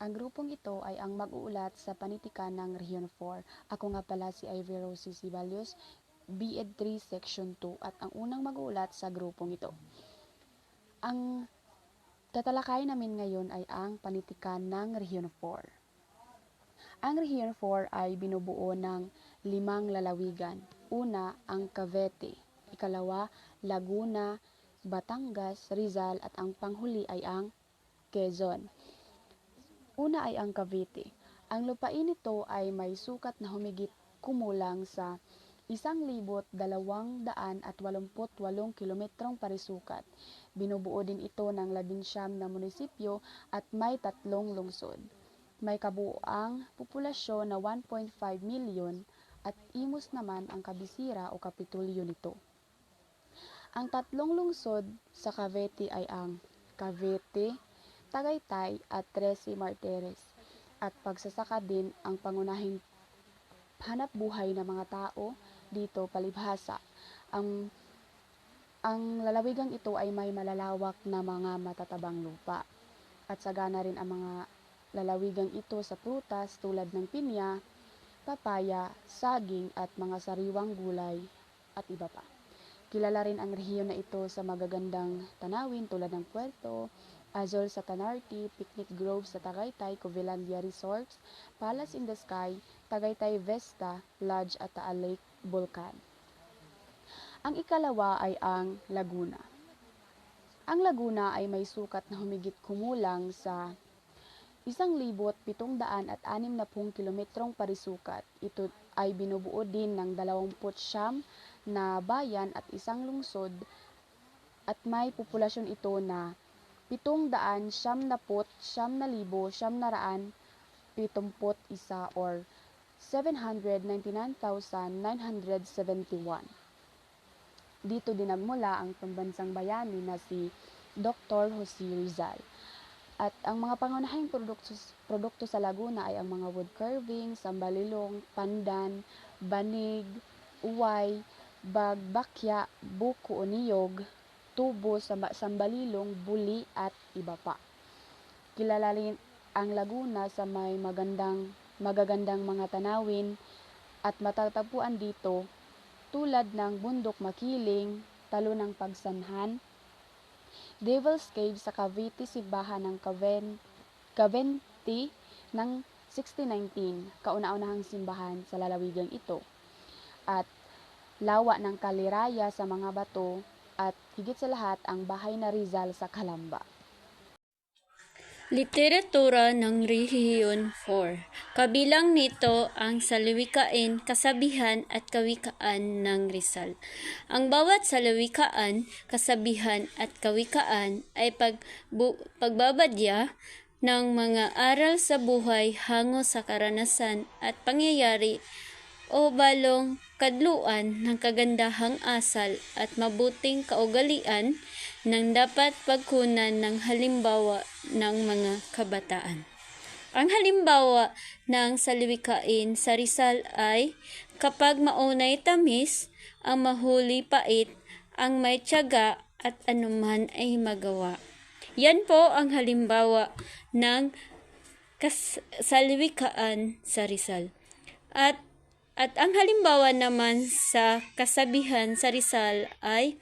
Ang grupong ito ay ang mag-uulat sa panitikan ng Region 4. Ako nga pala si Ivy Rosie Sibalios, BEd 3 Section 2 at ang unang mag-uulat sa grupong ito. Ang tatalakayin namin ngayon ay ang panitikan ng Region 4. Ang Region 4 ay binubuo ng 5 lalawigan. Una, ang Cavite. Ikalawa, Laguna, Batangas, Rizal at ang panghuli ay ang Quezon. Una ay ang Cavite. Ang lupain nito ay may sukat na humigit kumulang sa 1,288 kilometrong parisukat. Binubuo din ito ng 19 na munisipyo at may 3 lungsod. May kabuuang populasyon na 1.5 milyon at Imus naman ang kabisira o kapitulyo nito. Ang 3 lungsod sa Cavite ay ang Cavite, Tagaytay at Trece Martires at pagsasaka din ang pangunahing hanapbuhay ng mga tao dito palibhasa. Ang lalawigang ito ay may malalawak na mga matatabang lupa at sagana rin ang mga lalawigang ito sa prutas tulad ng pinya, papaya, saging at mga sariwang gulay at iba pa. Kilala rin ang rehiyon na ito sa magagandang tanawin tulad ng Puerto Azul sa Tanarte, Picnic Grove sa Tagaytay, Covelandia Resorts, Palace in the Sky, Tagaytay Vesta Lodge at Taal Lake Bulkan. Ang ikalawa ay ang Laguna. Ang Laguna ay may sukat na humigit kumulang sa 1,760 kilometrong parisukat. Ito ay binubuo din ng 29 na bayan at isang lungsod at may populasyon ito na 779,971 or 799,971. Dito din nagmula ang pambansang bayani na si Dr. Jose Rizal. At ang mga pangunahing produkto sa Laguna ay ang mga wood carving, sambalilong, pandan, banig, uway, bagbakya, buko o niyog, tubo, sambalilong, buli at iba pa. Kilala rin ang Laguna sa may magagandang mga tanawin at matatagpuan dito tulad ng Bundok Makiling, Talo ng Pagsanhan, Devil's Cave sa Cavite, simbahan ng Cavite ng 1619, kauna-unahang simbahan sa lalawigang ito, at lawa ng Kaliraya sa mga bato, at higit sa lahat ang bahay na Rizal sa Calamba. Literatura ng Rehiyon 4. Kabilang nito ang salawikain, kasabihan at kawikaan ng Rizal. Ang bawat salawikaan, kasabihan at kawikaan ay pagbabadya ng mga aral sa buhay hango sa karanasan at pangyayari o balong kadluan ng kagandahang asal at mabuting kaugalian nang dapat pagkunan ng halimbawa ng mga kabataan. Ang halimbawa ng salawikain sa Rizal ay kapag maunay tamis, ang mahuli pait, ang may tiyaga at anuman ay magawa. Yan po ang halimbawa ng salawikain sa Rizal. At ang halimbawa naman sa kasabihan sa Rizal ay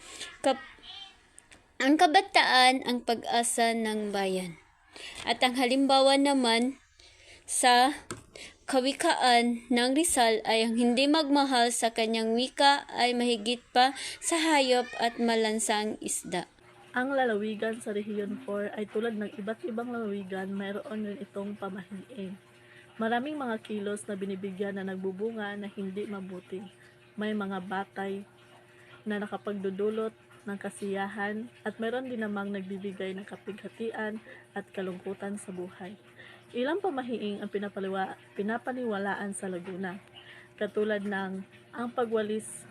ang kabataan ang pag-asa ng bayan. At ang halimbawa naman sa kawikaan ng Rizal ay ang hindi magmahal sa kanyang wika ay mahigit pa sa hayop at malansang isda. Ang lalawigan sa Rehiyon 4 ay tulad ng iba't ibang lalawigan, mayroon rin itong pamahiin. Maraming mga kilos na binibigyan na nagbubunga na hindi mabuti. May mga batay na nakapagdudulot ng kasiyahan at meron din namang nagbibigay ng kapighatian at kalungkutan sa buhay. Ilang pamahiing ang pinapaniwalaan sa Laguna, katulad ng ang pagwalis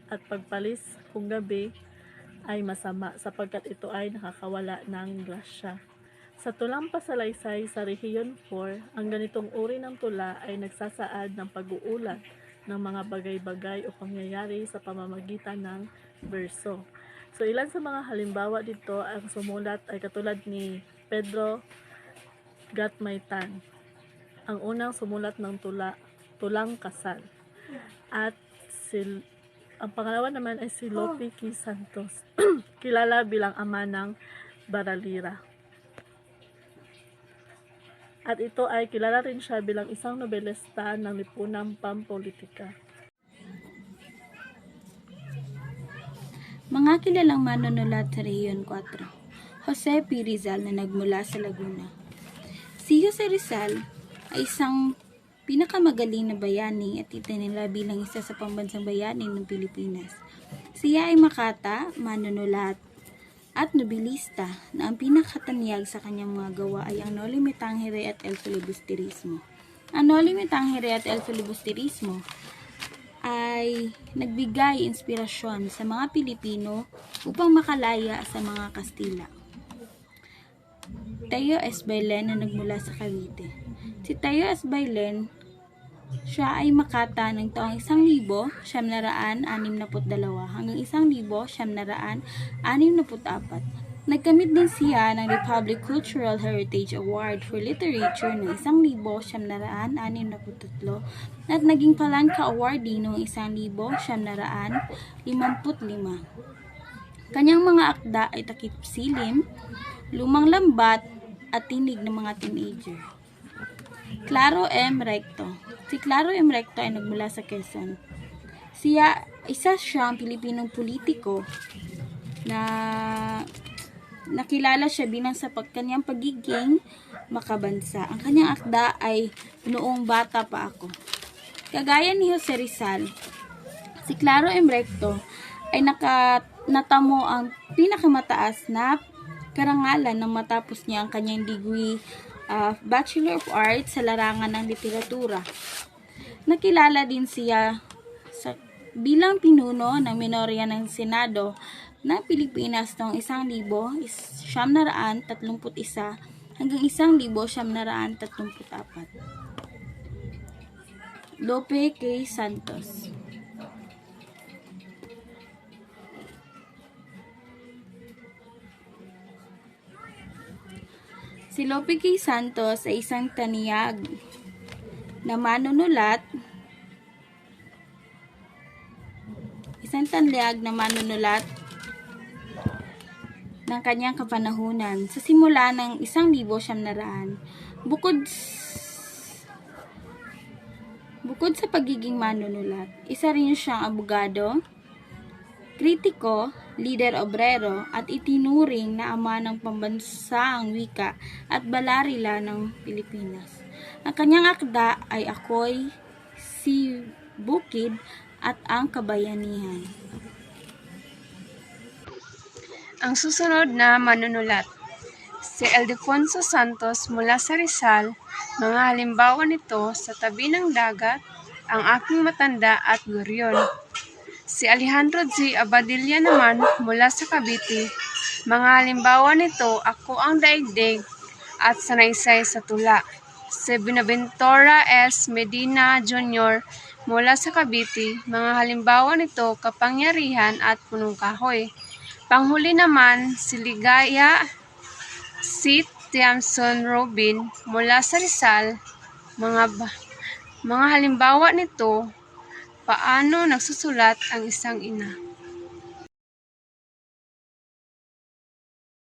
at pagpalis kung gabi ay masama sapagkat ito ay nakakawala ng grasya. Sa tulang pasalaysay sa Rehiyon 4, ang ganitong uri ng tula ay nagsasaad ng pag-uulat ng mga bagay-bagay o pangyayari sa pamamagitan ng berso. So ilan sa mga halimbawa dito ang sumulat ay katulad ni Pedro Gatmaytan, ang unang sumulat ng Tulang Kasal. At ang pangalawa naman ay si Lope K. Santos, kilala bilang ama ng Baralira. At ito ay kilala rin siya bilang isang nobelista ng lipunang pampolitika. Mga kilalang manunulat sa Rehiyon 4. Jose P. Rizal na nagmula sa Laguna. Si Jose Rizal ay isang pinakamagaling na bayani at itinila bilang isa sa pambansang bayani ng Pilipinas. Siya ay makata, manunulat, at nobilista na ang pinakatanyag sa kanyang mga gawa ay ang Noli Me Tangere at El Filibusterismo. Ang Noli Me Tangere at El Filibusterismo ay nagbigay inspirasyon sa mga Pilipino upang makalaya sa mga Kastila. Tayo S. Bailen na nagmula sa Cavite. Si Tayo S. Bailen, siya ay makata ng taong 1962 hanggang 1964. Nagkamit din siya ng Republic Cultural Heritage Award for Literature ng 1963 at naging Palanca Awardee noong 1955. Kanyang mga akda ay Takip Silim, Lumang Lambat at Tinig ng mga Teenager. Claro M. Recto. Si Claro M. Recto ay nagmula sa Quezon. Isa siyang Pilipinong politiko na nakilala siya bilang sa kanyang pagiging makabansa. Ang kanyang akda ay Noong Bata Pa Ako. Kagaya ni Jose Rizal, si Claro M. Recto ay natamo ang pinakamataas na karangalan nang matapos niya ang kanyang degree Bachelor of Arts sa larangan ng literatura. Nakilala din siya bilang pinuno ng minorya ng Senado ng Pilipinas noong 1931 hanggang 1934. Lope K. Santos. Si Lope K. Santos ay isang taniyag na manunulat, ng kanyang kapanahunan sa simula ng 1900. Bukod sa pagiging manunulat, isa rin siyang abogado, kritiko, lider obrero at itinuring na ama ng pambansang wika at balarila ng Pilipinas. Ang kanyang akda ay Ako'y Si Bukid at Ang Kabayanihan. Ang susunod na manunulat, si Ildefonso Santos mula sa Rizal. Mga halimbawa nito sa Tabi ng Dagat, Ang Aking Matanda at Goryon. Si Alejandro G. Abadilla naman mula sa Cavite. Mga halimbawa nito, Ako Ang Daigdig at Sanaysay sa Tula. Si Buenaventura S. Medina Jr. mula sa Cavite. Mga halimbawa nito, Kapangyarihan at Punong Kahoy. Panghuli naman, si Ligaya C. Tiamson Robin mula sa Rizal. Mga halimbawa nito, Paano nagsusulat ang isang ina.